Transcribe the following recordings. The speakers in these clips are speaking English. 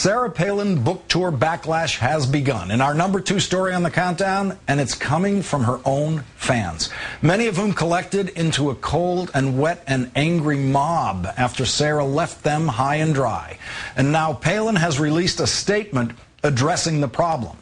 Sarah Palin book tour backlash has begun. In our #2 story on the countdown, and it's coming from her own fans, many of whom collected into a cold and wet and angry mob after Sarah left them high and dry. And now Palin has released a statement addressing the problem.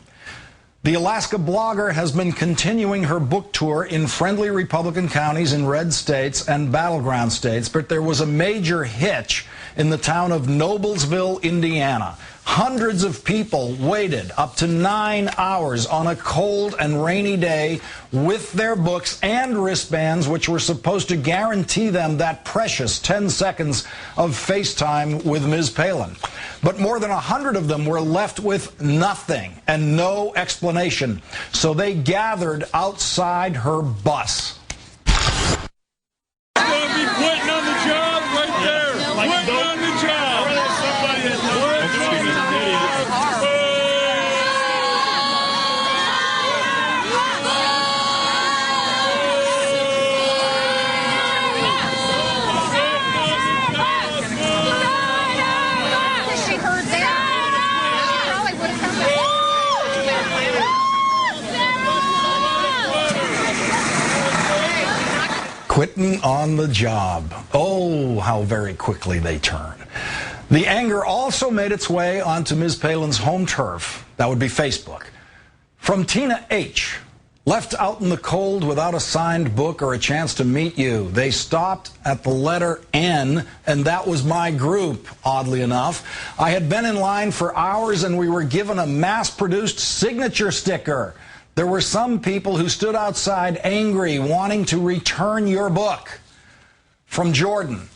The Alaska blogger has been continuing her book tour in friendly Republican counties in red states and battleground states, but there was a major hitch in the town of Noblesville, Indiana. Hundreds of people waited up to 9 hours on a cold and rainy day with their books and wristbands, which were supposed to guarantee them that precious 10 seconds of FaceTime with Ms. Palin. But more than 100 of them were left with nothing and no explanation, so they gathered outside her bus. You're going to be quitting on the job right there. Quitting on the job. Quitting on the job. Oh, how very quickly they turn. The anger also made its way onto Ms. Palin's home turf. That would be Facebook. From Tina H. Left out in the cold without a signed book or a chance to meet you. They stopped at the letter N, and that was my group, oddly enough. I had been in line for hours, and we were given a mass-produced signature sticker. There were some people who stood outside angry, wanting to return your book. From Jordan.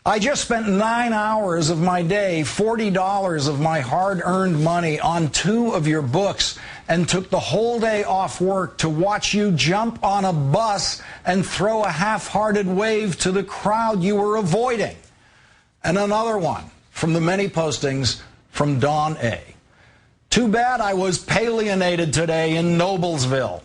I just spent 9 hours of my day, $40 of my hard-earned money on 2 of your books, and took the whole day off work to watch you jump on a bus and throw a half-hearted wave to the crowd you were avoiding. And another one from the many postings from Dawn A. Too bad I was palinated today in Noblesville.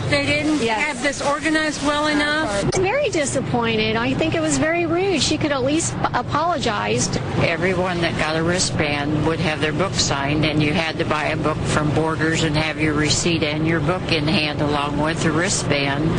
They didn't have this organized well enough. I'm very disappointed. I think it was very rude. She could at least apologize. Everyone that got a wristband would have their book signed, and you had to buy a book from Borders and have your receipt and your book in hand along with the wristband.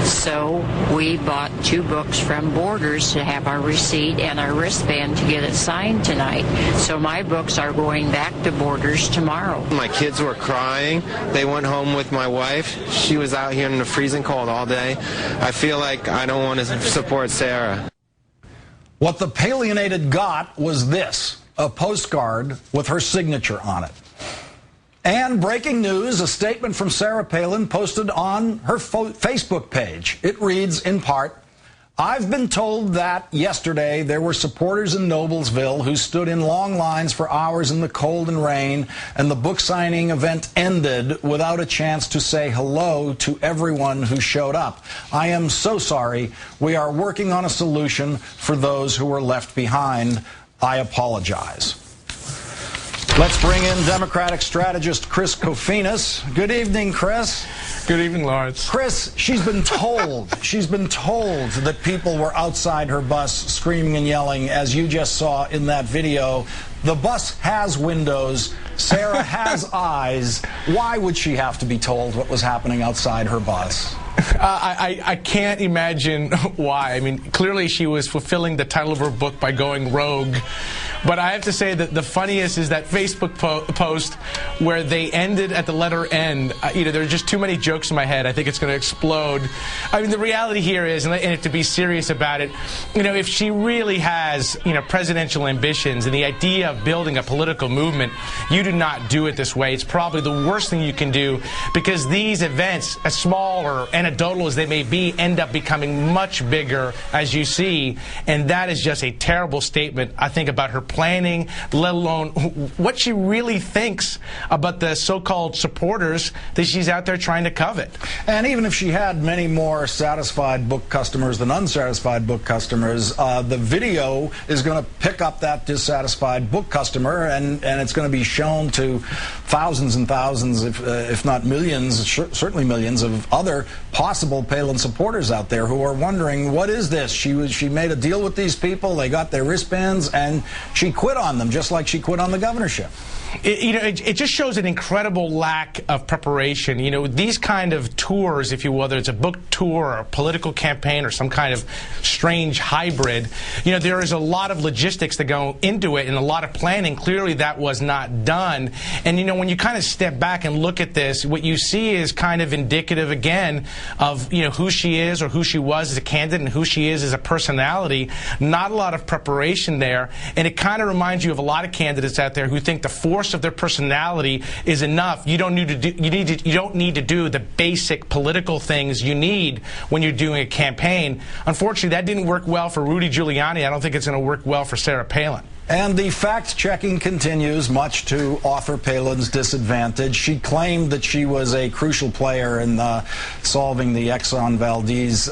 So we bought 2 books from Borders to have our receipt and our wristband to get it signed tonight. So my books are going back to Borders tomorrow. My kids were crying. They went home with my wife. She was out here in the freezing cold all day. I feel like I don't want to support Sarah. What the palinated got was this, a postcard with her signature on it. And breaking news, a statement from Sarah Palin posted on her Facebook page. It reads in part, I've been told that yesterday there were supporters in Noblesville who stood in long lines for hours in the cold and rain, and the book signing event ended without a chance to say hello to everyone who showed up. I am so sorry. We are working on a solution for those who were left behind. I apologize. Let's bring in Democratic strategist Chris Kofinas. Good evening, Chris. Good evening, Lawrence. Chris, she's been told that people were outside her bus screaming and yelling, as you just saw in that video. The bus has windows. Sarah has eyes. Why would she have to be told what was happening outside her bus? I can't imagine why. I mean, clearly she was fulfilling the title of her book by going rogue. But I have to say that the funniest is that Facebook post where they ended at the letter N. There are just too many jokes in my head. I think it's going to explode. I mean, the reality here is, and to be serious about it, if she really has, presidential ambitions and the idea of building a political movement, you do not do it this way. It's probably the worst thing you can do, because these events, as small or anecdotal as they may be, end up becoming much bigger, as you see, and that is just a terrible statement, I think, about her planning, let alone what she really thinks about the so-called supporters that she's out there trying to covet. And even if she had many more satisfied book customers than unsatisfied book customers, the video is going to pick up that dissatisfied book customer, and it's going to be shown to thousands and thousands, if not millions, certainly millions of other possible Palin supporters out there who are wondering, what is this? She made a deal with these people, they got their wristbands, and she quit on them, just like she quit on the governorship. It just shows an incredible lack of preparation. These kind of tours, if you will, whether it's a book tour or a political campaign or some kind of strange hybrid, there is a lot of logistics that go into it and a lot of planning. Clearly that was not done. And when you kind of step back and look at this, what you see is kind of indicative again of who she is or who she was as a candidate and who she is as a personality. Not a lot of preparation there, and it kind of reminds you of a lot of candidates out there who think the force of their personality is enough. You don't need to do the basic political things you need when you're doing a campaign. Unfortunately, that didn't work well for Rudy Giuliani. I don't think it's going to work well for Sarah Palin. And the fact-checking continues, much to author Palin's disadvantage. She claimed that she was a crucial player in solving the Exxon Valdez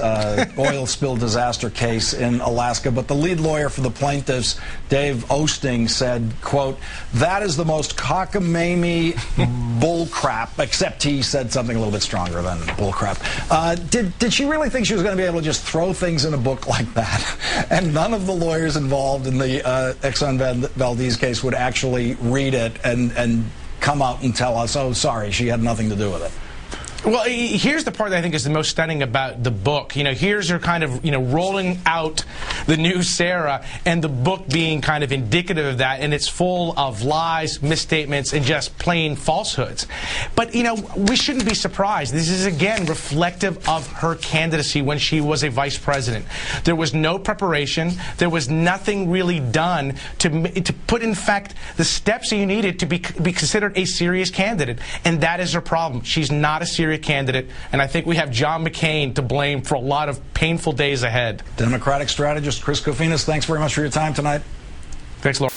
oil spill disaster case in Alaska, but the lead lawyer for the plaintiffs, Dave Osting, said, quote, "That is the most cockamamie bullcrap," except he said something a little bit stronger than bullcrap. Did she really think she was going to be able to just throw things in a book like that? And none of the lawyers involved in the Exxon Valdez case would actually read it and come out and tell us, oh, sorry, she had nothing to do with it. Well, here's the part that I think is the most stunning about the book. Here's her kind of, rolling out the new Sarah, and the book being kind of indicative of that, and it's full of lies, misstatements, and just plain falsehoods. But, we shouldn't be surprised. This is, again, reflective of her candidacy when she was a vice president. There was no preparation. There was nothing really done to put, in fact, the steps that you needed to be considered a serious candidate, and that is her problem. She's not a serious candidate, and I think we have John McCain to blame for a lot of painful days ahead. Democratic strategist Chris Kofinas, thanks very much for your time tonight. Thanks, Laura.